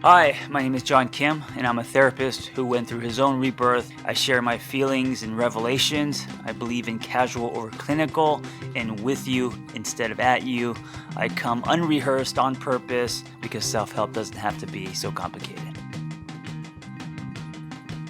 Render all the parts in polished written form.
Hi, my name is John Kim, and I'm a therapist who went through his own rebirth. I share my feelings and revelations. I believe in casual over clinical and with you instead of at you. I come unrehearsed on purpose because self help doesn't have to be so complicated.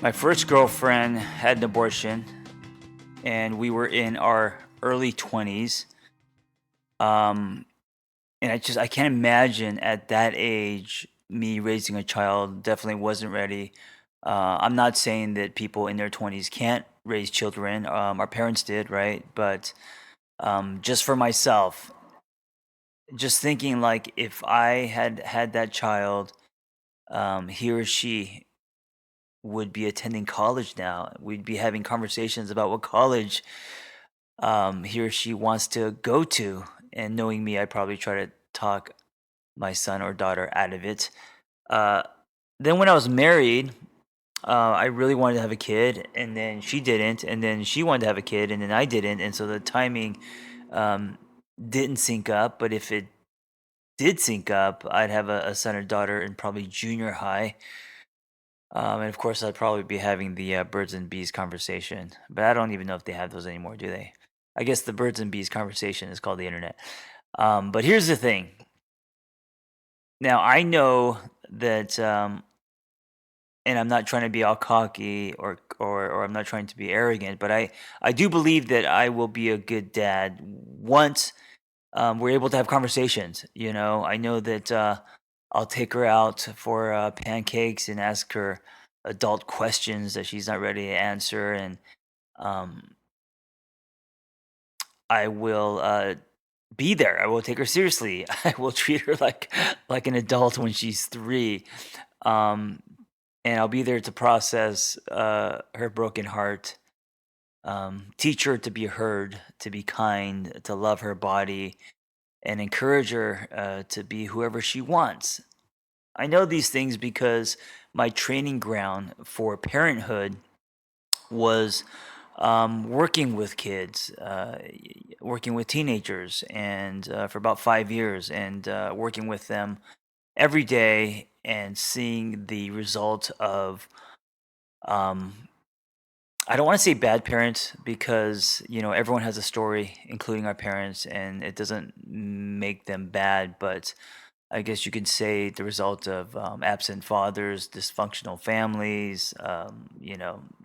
My first girlfriend had an abortion, and we were in our early 20s. Um, and I can't imagine at that age me raising a child. Definitely wasn't ready. I'm not saying that people in their 20s can't raise children. Our parents did, right? But just for myself, just thinking like if I had had that child, he or she would be attending college now. We'd be having conversations about what college he or she wants to go to. And knowing me, I'd probably try to talk my son or daughter out of it. Uh, then when I was married, I really wanted to have a kid, and then she didn't, and then she wanted to have a kid, and then I didn't, and so the timing um, didn't sync up. But if it did sync up, I'd have a son or daughter in probably junior high, and of course, I'd probably be having the birds and bees conversation. But I don't even know if they have those anymore, do they? I guess the birds and bees conversation is called the internet. But here's the thing. Now I know that and I'm not trying to be all cocky or I'm not trying to be arrogant, but I do believe that I will be a good dad once we're able to have conversations. I know that I'll take her out for pancakes and ask her adult questions that she's not ready to answer, and um, I will be there. I will take her seriously. I will treat her like an adult when she's 3. Um, and I'll be there to process her broken heart, teach her to be heard, to be kind, to love her body, and encourage her to be whoever she wants. I know these things because my training ground for parenthood was working with kids, working with teenagers, and for about 5 years, and working with them every day and seeing the result of um, I don't want to say bad parents because everyone has a story, including our parents, and it doesn't make them bad. But I guess you could say the result of absent fathers, dysfunctional families,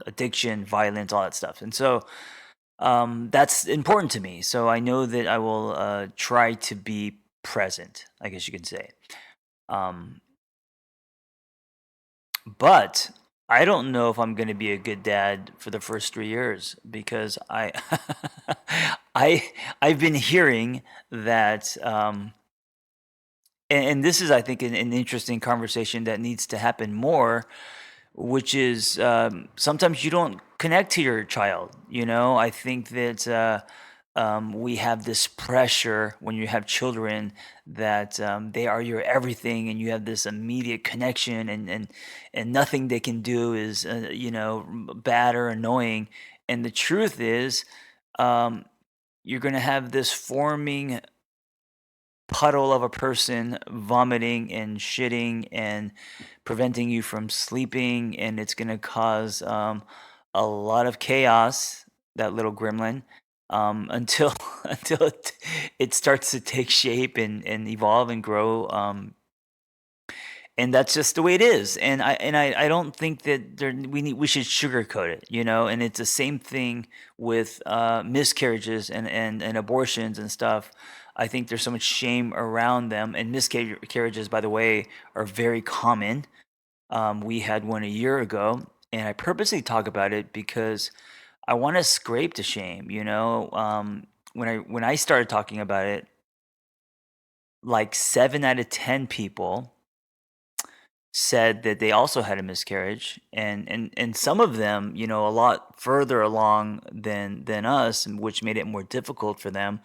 addiction, violence, all that stuff. And so that's important to me. So I know that I will try to be present. I guess you could say. Um, But I don't know if I'm gonna be a good dad for the first 3 years because I I've been hearing that, and this is, I think, an interesting conversation that needs to happen more, which is, sometimes you don't connect to your child, I think that, we have this pressure when you have children that, they are your everything, and you have this immediate connection, and nothing they can do is, bad or annoying, and the truth is, um, you're gonna have this forming puddle of a person vomiting and shitting and preventing you from sleeping, and it's going to cause a lot of chaos, that little gremlin, until until it starts to take shape and evolve and grow, and that's just the way it is. And I don't think that we should sugarcoat it, and it's the same thing with miscarriages and abortions and stuff. I think there's so much shame around them, and miscarriages, by the way, are very common. We had one a year ago, and I purposely talk about it because I want to scrape the shame. When I started talking about it, like 7 out of 10 people said that they also had a miscarriage, and some of them, a lot further along than us, and which made it more difficult for them.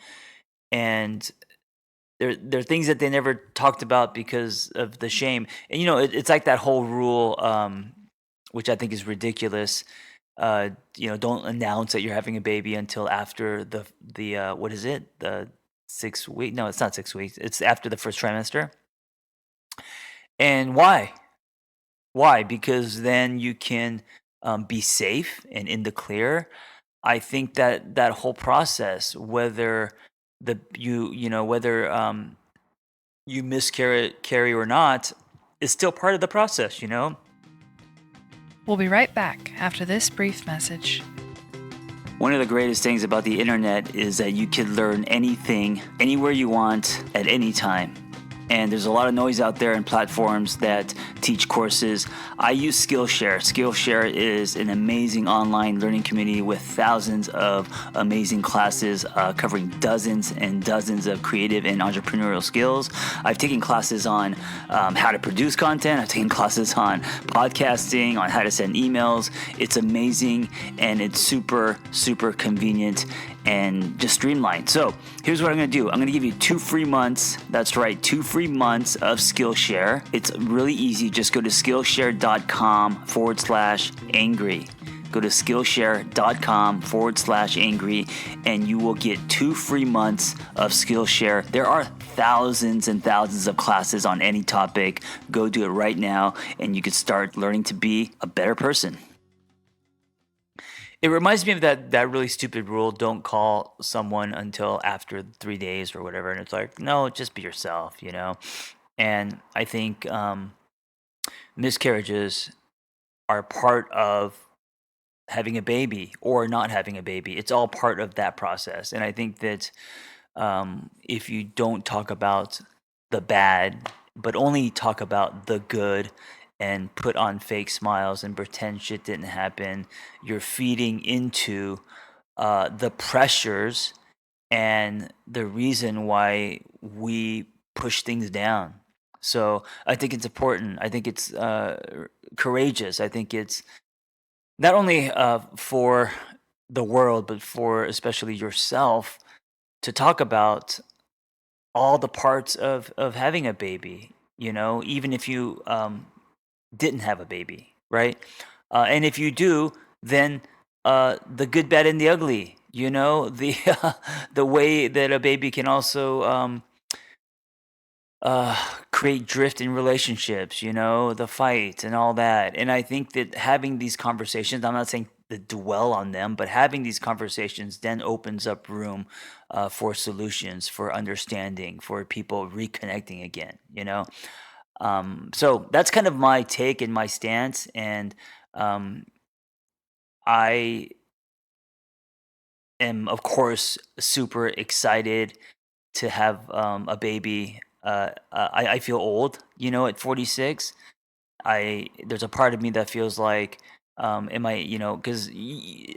And there are things that they never talked about because of the shame. And it's like that whole rule, which I think is ridiculous. Don't announce that you're having a baby until after the what is it, the 6 week? No, it's not 6 weeks. It's after the first trimester. And why? Why? Because then you can be safe and in the clear. I think that that whole process, whether whether you miscarry carry or not, is still part of the process. We'll be right back after this brief message. One of the greatest things about the internet is that you can learn anything, anywhere you want, at any time. And there's a lot of noise out there and platforms that teach courses. I use Skillshare. Skillshare is an amazing online learning community with thousands of amazing classes covering dozens and dozens of creative and entrepreneurial skills. I've taken classes on how to produce content. I've taken classes on podcasting, on how to send emails. It's amazing and it's super, super convenient and just streamlined. So here's what I'm going to do. I'm going to give you 2 free months. That's right, 2 free months of Skillshare. It's really easy. Just go to Skillshare.com/angry. Go to Skillshare.com/angry and you will get 2 free months of Skillshare. There are thousands and thousands of classes on any topic. Go do it right now and you can start learning to be a better person. It reminds me of that really stupid rule: don't call someone until after 3 days or whatever. And it's like, no, just be yourself. And I think miscarriages are part of having a baby or not having a baby. It's all part of that process. And I think that if you don't talk about the bad, but only talk about the good and put on fake smiles and pretend shit didn't happen, you're feeding into the pressures and the reason why we push things down. So I think it's important. I think it's courageous. I think it's not only for the world, but for especially yourself to talk about all the parts of having a baby, even if you didn't have a baby, right? And if you do, then the good, bad, and the ugly, the the way that a baby can also create drift in relationships, the fight and all that. And I think that having these conversations, I'm not saying to dwell on them, but having these conversations then opens up room for solutions, for understanding, for people reconnecting again. So that's kind of my take and my stance. And I am, of course, super excited to have a baby. I feel old, at 46. There's a part of me that feels like, am I, because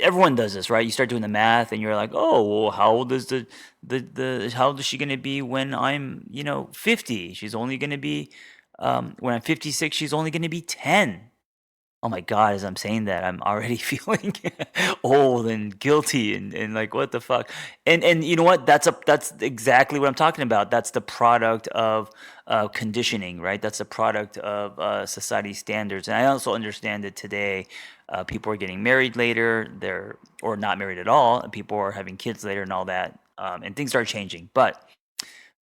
everyone does this, right? You start doing the math, and you're like, oh, well, how old is how old is she going to be when I'm, 50? She's only going to be, when I'm 56, she's only going to be 10. Oh my god, as I'm saying that, I'm already feeling old and guilty and like, what the fuck? And you know what? That's exactly what I'm talking about. That's the product of conditioning, right? That's the product of society standards. And I also understand that today people are getting married later, or not married at all, and people are having kids later and all that, and things are changing. But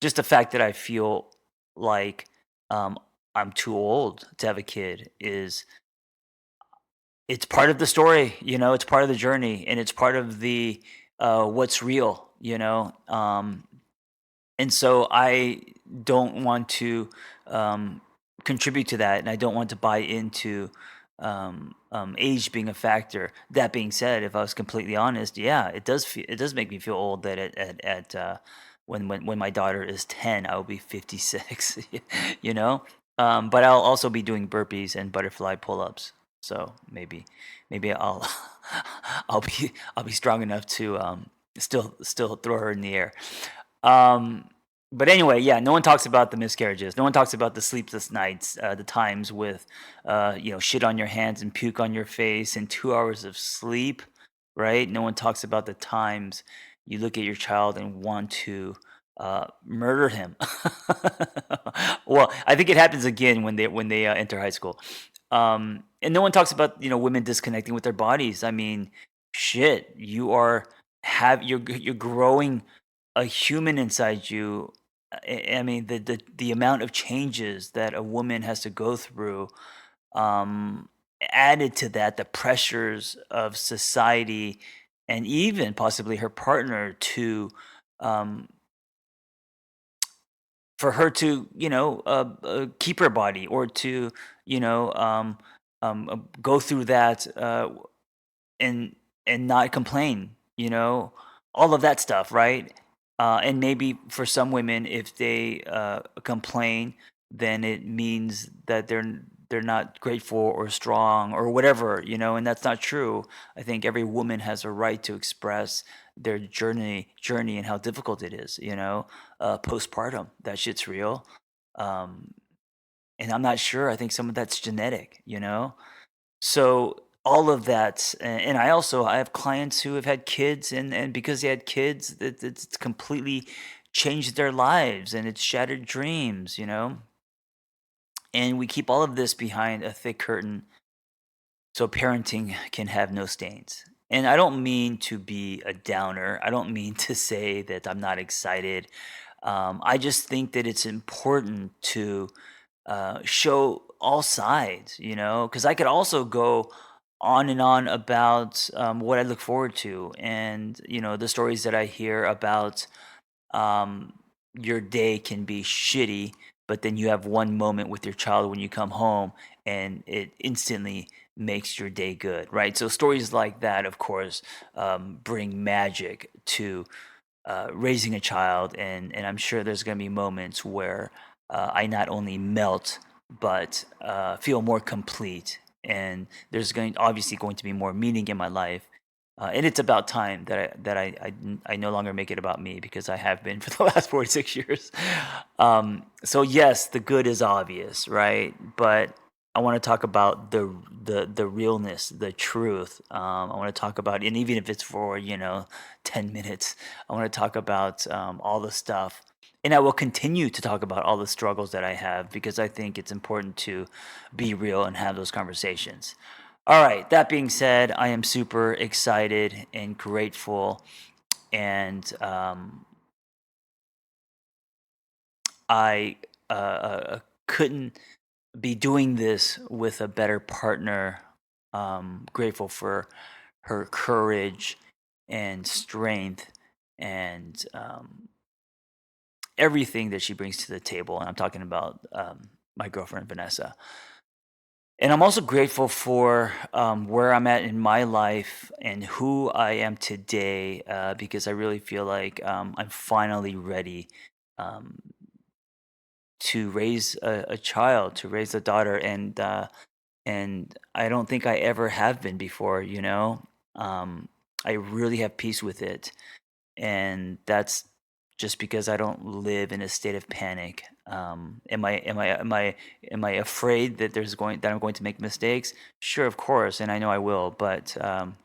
just the fact that I feel like I'm too old to have a kid is, it's part of the story, it's part of the journey, and it's part of the what's real. And so I don't want to contribute to that, and I don't want to buy into age being a factor. That being said, if I was completely honest, yeah, it does make me feel old that when my daughter is 10, I will be 56. you know but I'll also be doing burpees and butterfly pull-ups, so maybe I'll I'll be strong enough to still throw her in the air. um but anyway, yeah, no one talks about the miscarriages. No one talks about the sleepless nights, the times with, shit on your hands and puke on your face and 2 hours of sleep, right? No one talks about the times you look at your child and want to murder him. Well, I think it happens again when they enter high school. And no one talks about, women disconnecting with their bodies. I mean, shit, you're growing a human inside you. I mean, the amount of changes that a woman has to go through um, added to that the pressures of society and even possibly her partner to um, for her to keep her body or to you know um, go through that and not complain, all of that stuff, right? And maybe for some women, if they complain, then it means that they're not grateful or strong or whatever, and that's not true. I think every woman has a right to express their journey and how difficult it is, postpartum. That shit's real. Um, and I'm not sure. I think some of that's genetic, so all of that, and I have clients who have had kids, and because they had kids, it's completely changed their lives and it's shattered dreams, And we keep all of this behind a thick curtain so parenting can have no stains. And I don't mean to be a downer. I don't mean to say that I'm not excited. I just think that it's important to show all sides, because I could also go on and on about what I look forward to and, the stories that I hear about um, your day can be shitty, but then you have one moment with your child when you come home and it instantly makes your day good, right? So stories like that, of course, bring magic to raising a child, and I'm sure there's going to be moments where I not only melt but feel more complete, and there's obviously going to be more meaning in my life. And it's about time that I no longer make it about me because I have been for the last 46 years. So yes, the good is obvious, right? But I want to talk about the realness, the truth. I want to talk about, and even if it's for 10 minutes, I want to talk about all the stuff. And I will continue to talk about all the struggles that I have because I think it's important to be real and have those conversations. All right, that being said, I am super excited and grateful. And I couldn't be doing this with a better partner. Grateful for her courage and strength and everything that she brings to the table. And I'm talking about my girlfriend, Vanessa. And I'm also grateful for where I'm at in my life and who I am today because I really feel like I'm finally ready um, to raise a child, to raise a daughter. And I don't think I ever have been before, I really have peace with it. And that's just because I don't live in a state of panic. Am I afraid that I'm going to make mistakes? Sure, of course, and I know I will, but I'm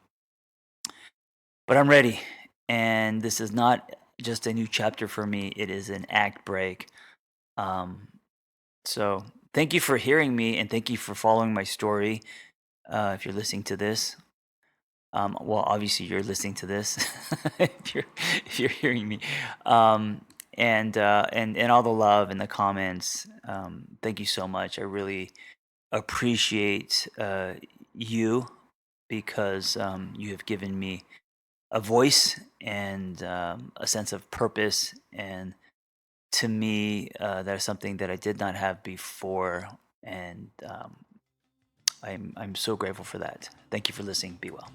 ready. And this is not just a new chapter for me; it is an act break. Um, so thank you for hearing me, and thank you for following my story. If you're listening to this, well, obviously you're listening to this if you're hearing me, um, and all the love and the comments. Thank you so much. I really appreciate you because you have given me a voice and a sense of purpose. And to me, that is something that I did not have before, and I'm so grateful for that. Thank you for listening. Be well.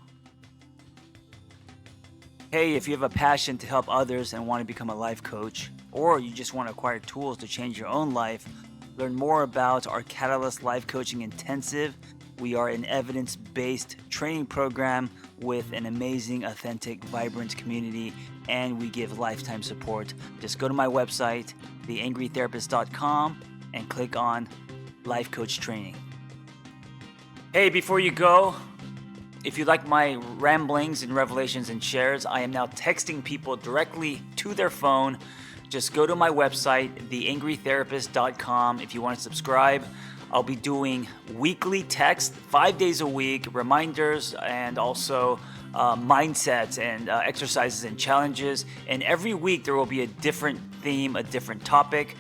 Hey, if you have a passion to help others and want to become a life coach, or you just want to acquire tools to change your own life, learn more about our Catalyst Life Coaching Intensive. We are an evidence-based training program with an amazing, authentic, vibrant community, and we give lifetime support. Just go to my website, theangrytherapist.com, and click on Life Coach Training. Hey, before you go, if you like my ramblings and revelations and shares, I am now texting people directly to their phone. Just go to my website, theangrytherapist.com. If you want to subscribe, I'll be doing weekly text 5 days a week, reminders, and also mindsets and exercises and challenges. And every week there will be a different theme, a different topic.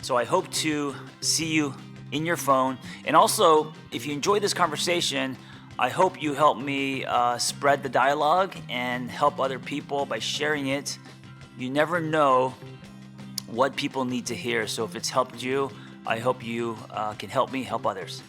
So I hope to see you in your phone. And also, if you enjoy this conversation, I hope you help me spread the dialogue and help other people by sharing it. You never know what people need to hear. So if it's helped you, I hope you can help me help others.